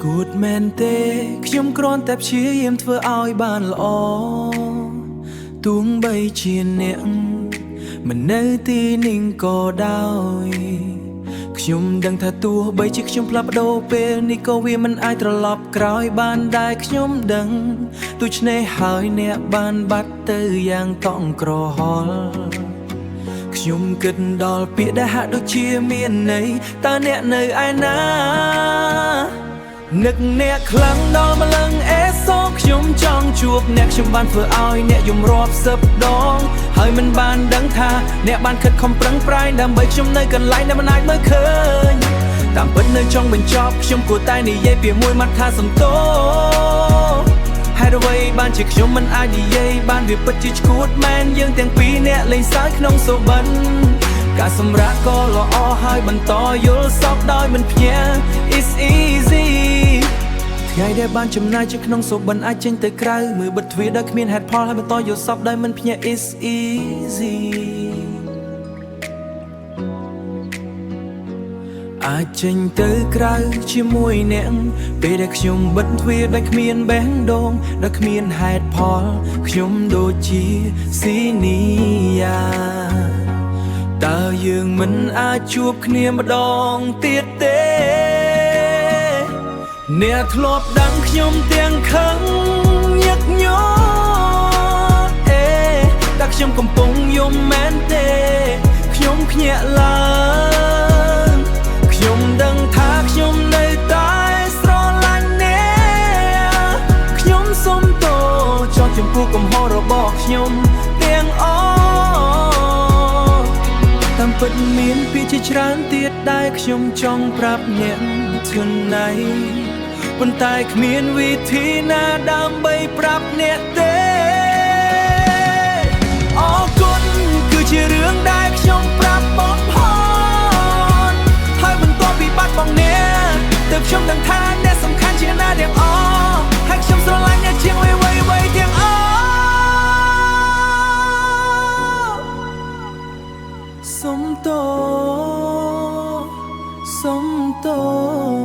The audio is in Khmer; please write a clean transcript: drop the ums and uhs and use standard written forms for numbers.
គួតមែនទេខ្ញុំគ្រាន់តែព្យាយាមធ្វើឲ្យបានល្អទោះបីជាអ្នកមិននៅទីនេះក៏ដោយខ្ញុំដឹងថាទោះបីជាខ្ញុំផ្លាស់ប្ដូរពេលនេះក៏វាមិនអាចត្រឡប់ក្រោយបានដែរខ្ញុំដឹងដូច្នេះហើយអ្នកបានបាត់ទៅយ៉ាងកង់ក្រហល់ខ្ញុំគិតដល់ពាក្យដែលហាក់ដូចជាមានន័យតើអ្នកនៅឯណានឹកអ្នកខ្លាំងដល់ម្លឹងអេសោខ្ញុំចង់ជួបអ្នកខ្ញុំបានធ្វើឲ្យអ្នកយំរាប់សិបដងហើយមិនបានដឹងថាអ្នកបានខិតខំប្រឹងប្រែងដើម្បីខ្ញុំនៅកន្លែងដែលមិនអាចមើលឃើញតាមពិតនៅចង់បញ្ចប់ខ្ញុំគួរតែនិយាយពីមួយម៉ាត់ថាសំទោហេតុអ្វីបានជាខ្ញុំមិនអាចនិយាយបានវាពិតជាឈួតមែនយើងទាំងពីរអ្នកលេងសើចក្នុងសូបិនការសម្រាប់ក៏ល្អហើយបន្តយល់សពដោយមិនភ្ញាក់ It's easy ថ្ងៃដែលបានចំណាយជាក្នុងសូបិនអាចចេញទៅក្រៅមើលបិទទ្វារដោយគ្មានហេតុផលហើយបន្តយល់សពដោយមិនភ្ញាក់ It's easy អាចចេញទៅក្រៅជាមួយអ្នកពេលដែលខ្ញុំបិទទ្វារដោយគ្មានបេះដូងដោយគ្មានហេតុផលខ្ញុំដូចជាស៊ីនីយ៉ាតើយើងមិនអាចជួបគ្នាម្ដងទៀតទេអ្នកធ្លាប់ដឹងខ្ញុំទាំងខឹងញឹកញាប់តែខ្ញុំកំពុងយំមែនទេខ្ញុំភ្ញាក់ឡើងខ្ញុំដឹងថាខ្ញុំនៅតែស្រឡាញ់អ្នកខ្ញុំសុំទោសចង់ចំពោះកំហុសរបស់ខ្ញុំទាំងអស់តាមពិតមានពីជាច្រើនទៀតដែលខ្ញុំចង់ប្រាប់អ្នកtonight ប៉ុន្តែគ្មានវិធីណាដើម្បីប្រាប់អ្នកទេអរគុណគឺជារឿងដែលខ្ញុំប្រាប់បងផនហើយបន្ទាប់ពីបាត់បង់អ្នកទើបខ្ញុំដឹងថាអ្នកសំខាន់ជាងណាទាំងអស់ហើយខ្ញុំស្រឡាញ់អ្នកជាងអ្វីៗទាំងអស់សុំទោស